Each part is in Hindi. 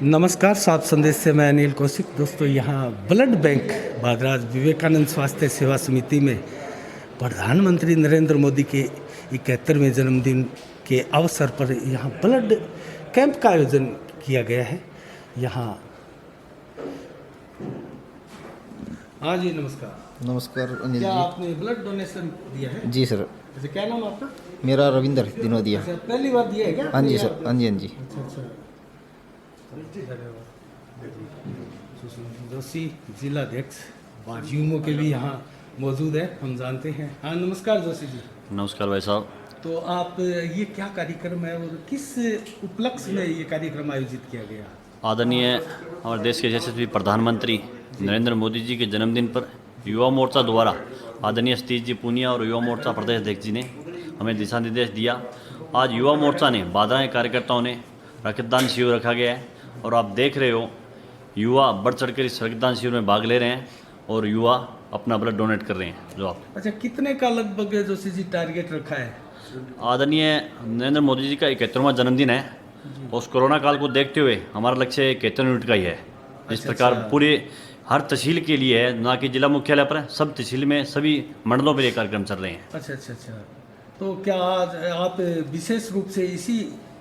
नमस्कार, सात संदेश से मैं अनिल कौशिक। दोस्तों, यहाँ ब्लड बैंक भादराज विवेकानंद स्वास्थ्य सेवा समिति में प्रधानमंत्री नरेंद्र मोदी के 71वें जन्मदिन के अवसर पर यहाँ ब्लड कैंप का आयोजन किया गया है। यहाँ हाँ जी, नमस्कार। नमस्कार अनिल क्या जी। आपने ब्लड डोनेशन दिया है? जी सर। अच्छा, क्या नाम आपका? मेरा रविंदर दिनोदिया। अच्छा, पहली बार दिया है क्या? हाँ जी सर। हाँ जी हाँ जी। अच्छा। जोशी जिलाध्यक्ष बाजियों के भी यहाँ मौजूद है, हम जानते हैं। हाँ, नमस्कार जोशी जी। नमस्कार भाई साहब। तो आप ये क्या कार्यक्रम है और किस उपलक्ष्य में ये कार्यक्रम आयोजित किया गया? आदरणीय हमारे देश के यशस्वी प्रधानमंत्री नरेंद्र मोदी जी के जन्मदिन पर युवा मोर्चा द्वारा आदरणीय सतीश जी पूनिया और युवा मोर्चा प्रदेश अध्यक्ष जी ने हमें दिशा निर्देश दिया। आज युवा मोर्चा ने बादराए कार्यकर्ताओं ने रक्तदान शिविर रखा गया है और आप देख रहे हो युवा बढ़ चढ़ कर इस रक्तदान शिविर में भाग ले रहे हैं और युवा अपना ब्लड डोनेट कर रहे हैं। जो आप अच्छा, कितने का लगभग जोशी जी टारगेट रखा है? आदरणीय नरेंद्र मोदी जी का 71वां जन्मदिन है और उस कोरोना काल को देखते हुए हमारा लक्ष्य 71 यूनिट का ही है। इस प्रकार पूरे हर तहसील के लिए है, ना कि जिला मुख्यालय पर, सब तहसील में सभी मंडलों पर ये कार्यक्रम चल रहे हैं। अच्छा अच्छा अच्छा। तो क्या आज आप विशेष रूप से इसी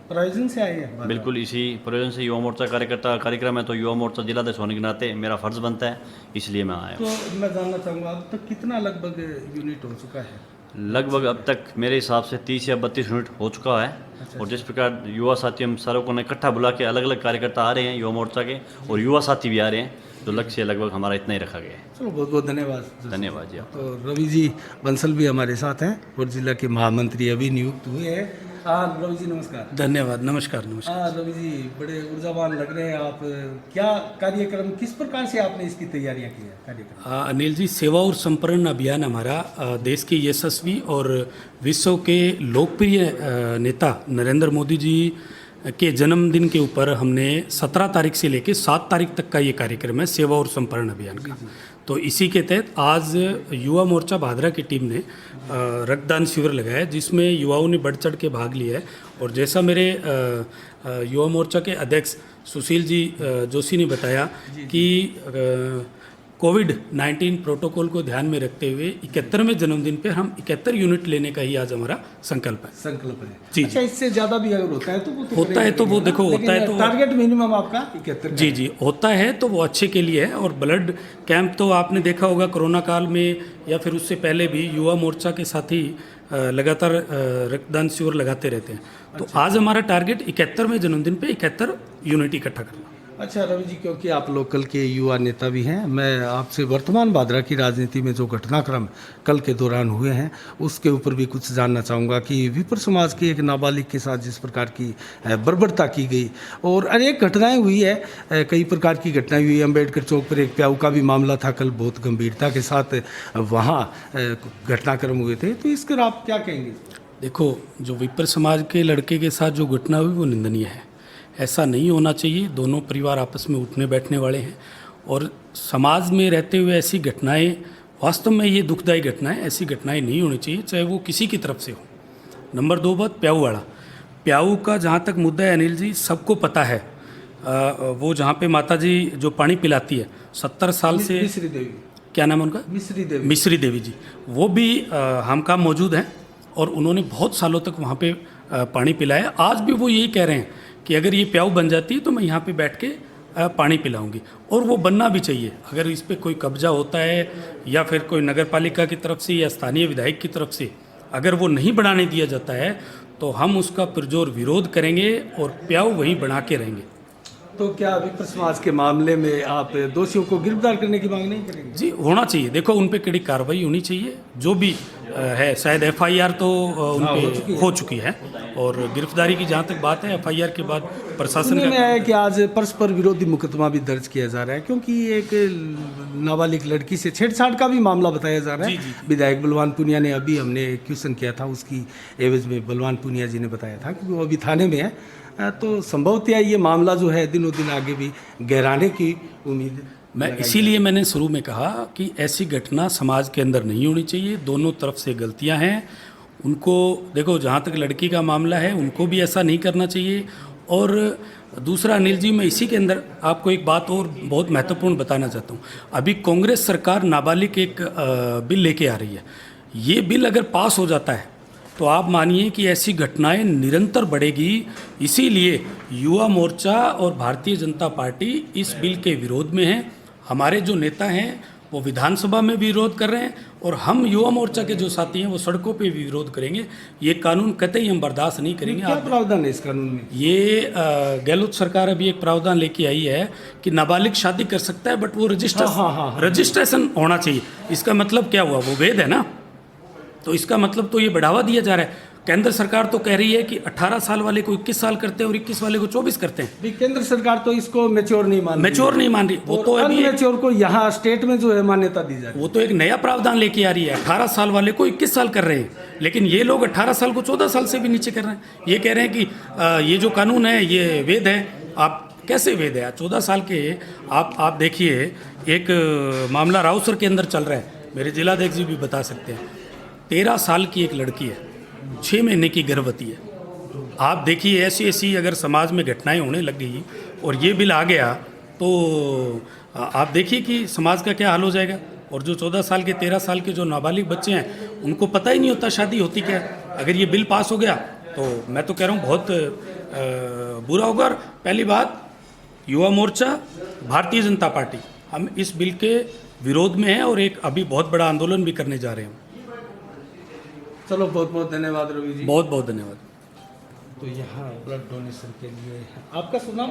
प्रयोजन से आए हैं? बिल्कुल इसी प्रयोजन से युवा मोर्चा कार्यकर्ता कार्यक्रम है, तो युवा मोर्चा जिलाध्यक्ष होने के नाते मेरा फर्ज बनता है, इसलिए मैं आया। तो मैं जानना चाहूँगा, अब तक कितना लगभग यूनिट हो चुका है? लगभग अब तक मेरे हिसाब से 30 या 32 यूनिट हो चुका है। और जिस प्रकार युवा साथी हम सारों को इकट्ठा बुला के अलग अलग कार्यकर्ता आ रहे हैं युवा मोर्चा के, और युवा साथी भी आ रहे हैं, तो लक्ष्य लगभग हमारा इतना ही रखा गया है। चलो, बहुत बहुत धन्यवाद। धन्यवाद जी। तो रवि जी बंसल भी हमारे साथ हैं और जिला के महामंत्री अभी नियुक्त हुए हैं। हाँ रवि जी, नमस्कार। धन्यवाद। नमस्कार नमस्कार। हाँ रवि जी, बड़े ऊर्जावान लग रहे हैं आप। क्या कार्यक्रम, किस प्रकार से आपने इसकी तैयारियां की है कार्यक्रम? अनिल जी, सेवा और संपन्न अभियान हमारा देश के यशस्वी और विश्व के लोकप्रिय नेता नरेंद्र मोदी जी के जन्मदिन के ऊपर हमने 17 तारीख से लेकर 7 तारीख तक का ये कार्यक्रम है, सेवा और संपन्न अभियान का। तो इसी के तहत आज युवा मोर्चा भादरा की टीम ने रक्तदान शिविर लगाया है, जिसमें युवाओं ने बढ़ चढ़ के भाग लिया है। और जैसा मेरे युवा मोर्चा के अध्यक्ष सुशील जी जोशी ने बताया कि कोविड-19 प्रोटोकॉल को ध्यान में रखते हुए 71वें जन्मदिन पे हम 71 यूनिट लेने का ही आज हमारा संकल्प है। संकल्प है जी। अच्छा, इससे ज़्यादा भी अगर होता है तो वो होता है तो वो देखो, होता है तो टारगेट मिनिमम आपका 71। जी जी, होता है तो वो अच्छे के लिए है। और ब्लड कैंप तो आपने देखा होगा कोरोना काल में या फिर उससे पहले भी युवा मोर्चा के साथी लगातार रक्तदान शिविर लगाते रहते हैं। तो आज हमारा टारगेट 71वें जन्मदिन पे 71 यूनिट इकट्ठा करना। अच्छा रवि जी, क्योंकि आप लोकल के युवा नेता भी हैं, मैं आपसे वर्तमान भादरा की राजनीति में जो घटनाक्रम कल के दौरान हुए हैं उसके ऊपर भी कुछ जानना चाहूँगा कि विप्र समाज के एक नाबालिग के साथ जिस प्रकार की बर्बरता की गई और अनेक घटनाएं हुई है, कई प्रकार की घटनाएं हुई। अम्बेडकर चौक पर एक प्याऊ का भी मामला था कल, बहुत गंभीरता के साथ वहाँ घटनाक्रम हुए थे, तो इसके आप क्या कहेंगे? देखो, जो विप्र समाज के लड़के के साथ जो घटना हुई वो निंदनीय है। ऐसा नहीं होना चाहिए। दोनों परिवार आपस में उठने बैठने वाले हैं और समाज में रहते हुए ऐसी घटनाएं, वास्तव में ये दुखदायी घटनाएं, ऐसी घटनाएं नहीं होनी चाहिए, चाहे वो किसी की तरफ से हो। नंबर 2 बात प्याऊ वाला, प्याऊ का जहाँ तक मुद्दा है अनिल जी, सबको पता है। वो जहाँ पे माता जी जो पानी पिलाती है 70 साल से, मिश्री देवी, क्या नाम है उनका? मिश्री देवी जी, वो भी हम का मौजूद हैं और उन्होंने बहुत सालों तक वहाँ पे पानी पिलाया। आज भी वो यही कह रहे हैं कि अगर ये प्याऊ बन जाती है तो मैं यहाँ पे बैठ के पानी पिलाऊंगी, और वो बनना भी चाहिए। अगर इस पे कोई कब्जा होता है या फिर कोई नगर पालिका की तरफ से या स्थानीय विधायक की तरफ से अगर वो नहीं बढ़ाने दिया जाता है तो हम उसका पुरजोर विरोध करेंगे और प्याऊ वहीं बना के रहेंगे। तो क्या विप्र समाज के मामले में आप दोषियों को गिरफ्तार करने की मांग नहीं करेंगे? जी, होना चाहिए। देखो, उन पे कड़ी कार्रवाई होनी चाहिए। जो भी है, शायद FIR तो उन पे हो चुकी है और गिरफ्तारी की जहाँ तक बात है, FIR के बाद प्रशासन में है कि आज परस्पर विरोधी मुकदमा भी दर्ज किया जा रहा है, क्योंकि एक नाबालिग लड़की से छेड़छाड़ का भी मामला बताया जा रहा है। विधायक बलवान पूनिया ने, अभी हमने क्वेश्चन किया था उसकी एवज में, बलवान पूनिया जी ने बताया था कि वो अभी थाने में है। तो संभवतः ये मामला जो है दिनों दिन आगे भी गहराने की उम्मीद है। मैं इसीलिए मैंने शुरू में कहा कि ऐसी घटना समाज के अंदर नहीं होनी चाहिए। दोनों तरफ से गलतियां हैं, उनको देखो, जहाँ तक लड़की का मामला है उनको भी ऐसा नहीं करना चाहिए। और दूसरा अनिल जी, मैं इसी के अंदर आपको एक बात और बहुत महत्वपूर्ण बताना चाहता हूँ। अभी कांग्रेस सरकार नाबालिग एक बिल लेके आ रही है। ये बिल अगर पास हो जाता है तो आप मानिए कि ऐसी घटनाएं निरंतर बढ़ेगी। इसीलिए युवा मोर्चा और भारतीय जनता पार्टी इस बिल के विरोध में है। हमारे जो नेता हैं वो विधानसभा में भी विरोध कर रहे हैं और हम युवा मोर्चा के जो साथी हैं वो सड़कों पे भी विरोध करेंगे। ये कानून कतई हम बर्दाश्त नहीं करेंगे। क्या प्रावधान है इस कानून में? ये गहलोत सरकार अभी एक प्रावधान लेके आई है कि नाबालिग शादी कर सकता है, बट वो रजिस्ट्रेशन होना चाहिए। इसका मतलब क्या हुआ? वो वैध है ना, तो इसका मतलब तो ये बढ़ावा दिया जा रहा है। केंद्र सरकार तो कह रही है कि 18 साल वाले को 21 साल करते हैं और 21 वाले को 24 करते हैं। भी केंद्र सरकार तो इसको मैच्योर नहीं मान रही। वो तो अभी मैच्योर को यहाँ स्टेट में जो है मान्यता दी जा रही है। वो तो एक नया प्रावधान लेके आ रही है। 18 साल वाले को 21 साल कर रहे हैं, लेकिन ये लोग 18 साल को 14 साल से भी नीचे कर रहे हैं। ये कह रहे हैं कि ये जो कानून है ये वैध है। आप कैसे वैध है? 14 साल के आप देखिए, एक मामला राउसर के अंदर चल रहा है, मेरे जिलाध्यक्ष जी भी बता सकते हैं। 13 साल की एक लड़की है, 6 महीने की गर्भवती है। आप देखिए, ऐसी अगर समाज में घटनाएं होने लग गई और ये बिल आ गया तो आप देखिए कि समाज का क्या हाल हो जाएगा। और जो 14 साल के 13 साल के जो नाबालिग बच्चे हैं उनको पता ही नहीं होता शादी होती क्या है। अगर ये बिल पास हो गया तो मैं तो कह रहा हूँ बहुत बुरा होगा। और पहली बात, युवा मोर्चा, भारतीय जनता पार्टी, हम इस बिल के विरोध में हैं और एक अभी बहुत बड़ा आंदोलन भी करने जा रहे हैं। चलो, बहुत बहुत धन्यवाद रवि जी। बहुत बहुत धन्यवाद। तो यहाँ ब्लड डोनेशन के लिए आपका सुनाम?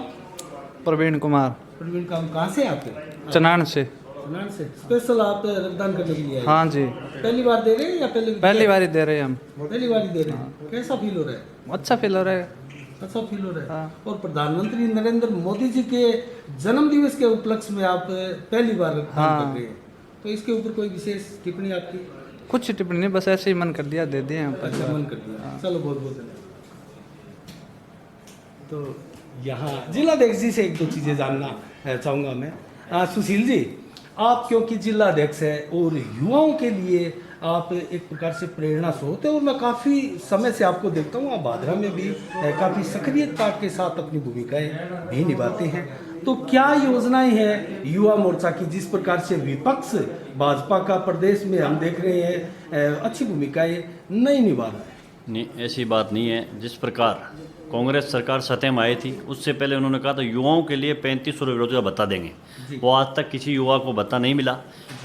प्रवीण कुमार। प्रवीण का, कहाँ से आपके? चनान से। चनान से स्पेशल आप रक्तदान करने के लिए आए? हाँ जी। पहली बार दे रहे हैं या पहली बार ही दे रहे हैं हम। पहली बार ही दे रहे हैं। कैसा फील हो रहा है? अच्छा फील हो रहा है। अच्छा फील हो रहा है। हाँ। और प्रधानमंत्री नरेंद्र मोदी जी के जन्म दिवस के उपलक्ष्य में आप पहली बार रक्तदान कर रहे हैं, तो इसके ऊपर कोई विशेष टिप्पणी आपकी? कुछ टिप्पणी नहीं, बस ऐसे ही मन कर दिया, दे दिए हम। अच्छा, मन कर दिया। चलो, बहुत बहुत धन्यवाद। तो यहाँ जिलाध्यक्ष जी से एक दो चीज़ें जानना चाहूँगा मैं। सुशील जी, आप क्योंकि जिलाध्यक्ष है और युवाओं के लिए आप एक प्रकार से प्रेरणा स्रोत है, और मैं काफ़ी समय से आपको देखता हूँ, आप भादरा में भी काफ़ी सक्रियता के साथ अपनी भूमिकाएं भी निभाते हैं। तो क्या योजनाएं हैं युवा मोर्चा की, जिस प्रकार से विपक्ष भाजपा का प्रदेश में हम देख रहे हैं अच्छी भूमिकाएं नहीं निभा रहा है? नहीं, ऐसी बात नहीं है। जिस प्रकार कांग्रेस सरकार सत्ता में आई थी उससे पहले उन्होंने कहा था युवाओं के लिए 3500 रोजगार भत्ता देंगे। वो आज तक किसी युवा को भत्ता नहीं मिला।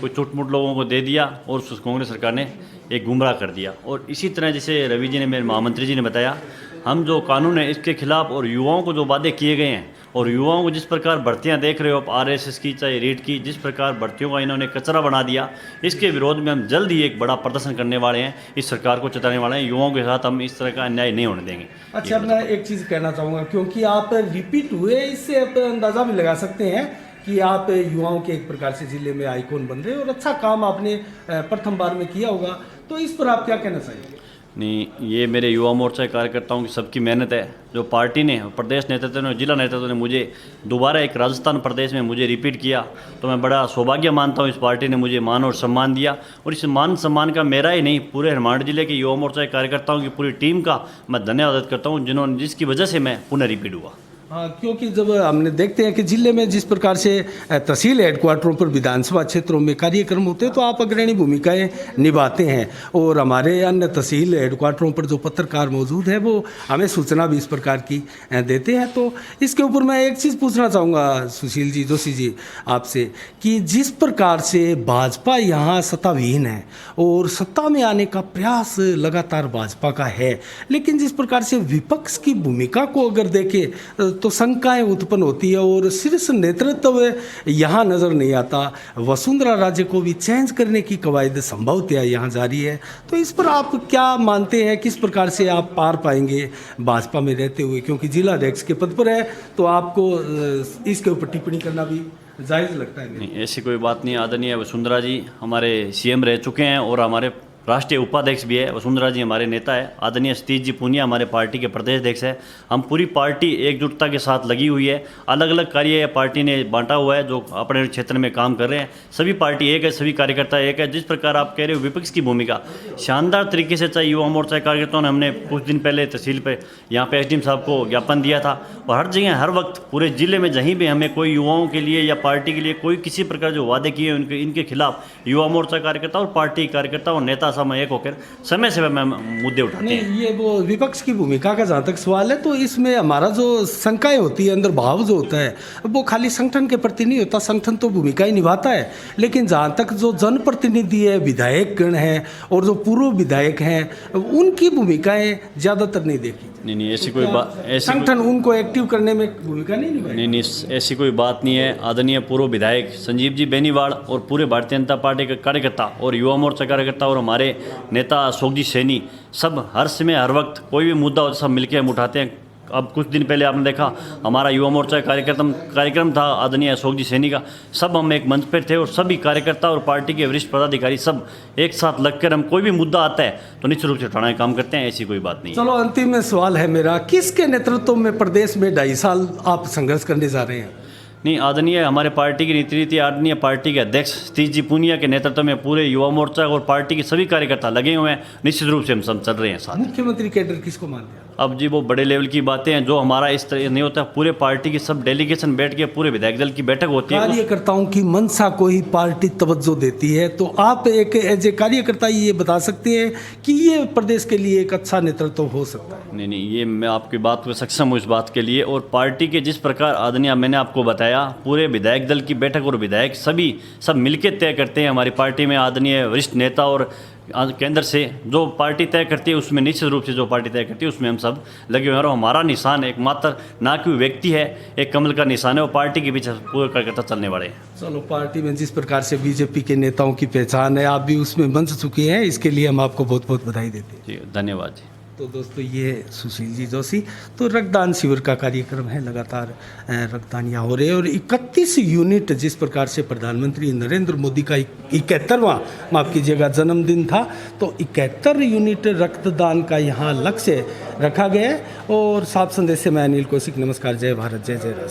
कोई छुटमुट लोगों को दे दिया और कांग्रेस सरकार ने एक गुमराह कर दिया। और इसी तरह जैसे रवि जी ने, मेरे महामंत्री जी ने बताया, हम जो कानून है इसके खिलाफ और युवाओं को जो वादे किए गए हैं और युवाओं को जिस प्रकार भर्तियां देख रहे हो आप, आरएसएस की चाहे रीट की, जिस प्रकार भर्तियों का इन्होंने कचरा बना दिया, इसके विरोध में हम जल्द ही एक बड़ा प्रदर्शन करने वाले हैं। इस सरकार को चेताने वाले हैं, युवाओं के साथ हम इस तरह का अन्याय नहीं होने देंगे। अच्छा, मैं एक चीज़ कहना चाहूँगा, क्योंकि आप रिपीट हुए, इससे आप अंदाज़ा भी लगा सकते हैं कि आप युवाओं के एक प्रकार से जिले में आइकॉन बन रहे हैं और अच्छा काम आपने प्रथम बार में किया होगा, तो इस पर आप क्या कहना चाहिए? नहीं, ये मेरे युवा मोर्चा कार्यकर्ताओं की सबकी मेहनत है। जो पार्टी ने, प्रदेश नेतृत्व ने, जिला नेतृत्व ने मुझे दोबारा एक राजस्थान प्रदेश में मुझे रिपीट किया, तो मैं बड़ा सौभाग्य मानता हूँ। इस पार्टी ने मुझे मान और सम्मान दिया, और इस मान सम्मान का मेरा ही नहीं, पूरे हरमाड़ जिले के युवा मोर्चा कार्यकर्ताओं की पूरी टीम का मैं धन्यवाद करता हूँ, जिसकी वजह से मैं पुनः रिपीट हुआ। हाँ, क्योंकि जब हमने देखते हैं कि जिले में जिस प्रकार से तहसील हेडक्वार्टरों पर विधानसभा क्षेत्रों में कार्यक्रम होते हैं तो आप अग्रणी भूमिकाएं निभाते हैं, और हमारे अन्य तहसील हेडक्वार्टरों पर जो पत्रकार मौजूद है वो हमें सूचना भी इस प्रकार की देते हैं। तो इसके ऊपर मैं एक चीज़ पूछना चाहूँगा सुशील जी, जोशी जी, आपसे, कि जिस प्रकार से भाजपा यहाँ सत्ताविहीन है और सत्ता में आने का प्रयास लगातार भाजपा का है, लेकिन जिस प्रकार से विपक्ष की भूमिका को अगर देखें तो शंकाएं उत्पन्न होती है और शीर्ष नेतृत्व यहाँ नज़र नहीं आता। वसुंधरा राजे को भी चेंज करने की कवायद संभवतः यहाँ जारी है, तो इस पर आप क्या मानते हैं, किस प्रकार से आप पार पाएंगे भाजपा में रहते हुए, क्योंकि जिलाध्यक्ष के पद पर है तो आपको इसके ऊपर टिप्पणी करना भी जायज़ लगता है? नहीं, ऐसी कोई बात नहीं। आदरणीय वसुंधरा जी हमारे सीएम रह चुके हैं और हमारे राष्ट्रीय उपाध्यक्ष भी है। वसुंधरा जी हमारे नेता है। आदरणीय सतीश जी पूनिया हमारे पार्टी के प्रदेश अध्यक्ष है। हम पूरी पार्टी एकजुटता के साथ लगी हुई है। अलग अलग कार्य पार्टी ने बांटा हुआ है जो अपने क्षेत्र में काम कर रहे हैं। सभी पार्टी एक है, सभी कार्यकर्ता एक है। जिस प्रकार आप कह रहे हो विपक्ष की भूमिका शानदार तरीके से, चाहे युवा मोर्चा कार्यकर्ताओं ने, हमने कुछ दिन पहले तहसील पे यहाँ पे एसडीएम साहब को ज्ञापन दिया था और हर जगह हर वक्त पूरे जिले में जहीं भी हमें कोई युवाओं के लिए या पार्टी के लिए कोई किसी प्रकार जो वादे किए उनके इनके खिलाफ युवा मोर्चा कार्यकर्ता और पार्टी कार्यकर्ता और नेता समय एक होकर समय समय में मुद्दे उठाते नहीं, हैं। ये वो विपक्ष की भूमिका का जहाँ तक सवाल है तो इसमें हमारा जो शंकाएं होती है, अंदर भाव जो होता है वो खाली संगठन के प्रति नहीं होता। संगठन तो भूमिका ही निभाता है, लेकिन जहाँ तक जो जनप्रतिनिधि है, विधायक गण हैं और जो पूर्व विधायक हैं, उनकी भूमिकाएं ज़्यादातर नहीं देखी। नहीं ऐसी कोई बात, ऐसी संगठन उनको एक्टिव करने में भूमिका नहीं निभाई। नहीं ऐसी कोई बात नहीं है। आदरणीय पूर्व विधायक संजीव जी बेनीवाल और पूरे भारतीय जनता पार्टी के कार्यकर्ता और युवा मोर्चा कार्यकर्ता और हमारे नेता अशोक जी सैनी सब हर समय हर वक्त कोई भी मुद्दा हो सब मिलकर हम उठाते हैं। अब कुछ दिन पहले आपने देखा हमारा युवा मोर्चा कार्यक्रम था आदरणीय अशोक जी सैनी का। सब हम एक मंच पर थे और सभी कार्यकर्ता और पार्टी के वरिष्ठ पदाधिकारी सब एक साथ लगकर हम कोई भी मुद्दा आता है तो निश्चित रूप से उठाने का काम करते हैं। ऐसी कोई बात नहीं है। चलो अंतिम में सवाल है मेरा, किसके नेतृत्व में प्रदेश में 2.5 साल आप संघर्ष करने जा रहे हैं? नहीं, आदरणीय हमारे पार्टी की नीति आदरणीय पार्टी के अध्यक्ष सतीश जी पूनिया के नेतृत्व में पूरे युवा मोर्चा और पार्टी के सभी कार्यकर्ता लगे हुए हैं। निश्चित रूप से हम सब चल रहे हैं साथ। मुख्यमंत्री कैडर किसको मानते हैं? अब जी वो बड़े लेवल की बातें हैं जो हमारा इस तरह नहीं होता। पूरे पार्टी की सब डेलीगेशन बैठ के पूरे विधायक दल की बैठक होती है। कार्यकर्ताओं की मंशा को ही पार्टी तवज्जो देती है, तो आप एक एज ए कार्यकर्ता ये बता सकते हैं कि ये प्रदेश के लिए एक अच्छा नेतृत्व हो सकता है? नहीं, ये मैं आपकी बात को सक्षम हूँ इस बात के लिए। और पार्टी के जिस प्रकार आदरणीय मैंने आपको बताया पूरे विधायक दल की बैठक और विधायक सभी सब मिलकर तय करते हैं। हमारी पार्टी में आदरणीय वरिष्ठ नेता और केंद्र से जो पार्टी तय करती है उसमें निश्चित रूप से जो पार्टी तय करती है उसमें हम सब लगे हुए हैं। और हमारा निशान एकमात्र ना कि व्यक्ति है, एक कमल का निशान है और पार्टी के पीछे पूरे कार्यकर्ता चलने वाले हैं। चलो, पार्टी में जिस प्रकार से बीजेपी के नेताओं की पहचान है, आप भी उसमें बन चुके हैं, इसके लिए हम आपको बहुत बहुत बधाई देते हैं। जी धन्यवाद जी। तो दोस्तों ये सुशील जी जोशी, तो रक्तदान शिविर का कार्यक्रम है, लगातार रक्तदान यहाँ हो रहे हैं और 31 यूनिट जिस प्रकार से प्रधानमंत्री नरेंद्र मोदी का 71वां माफ़ कीजिएगा जन्मदिन था, तो 71 यूनिट रक्तदान का यहाँ लक्ष्य रखा गया है। और साफ संदेश से मैं अनिल कौशिक, नमस्कार, जय भारत, जय जय राष्ट्र।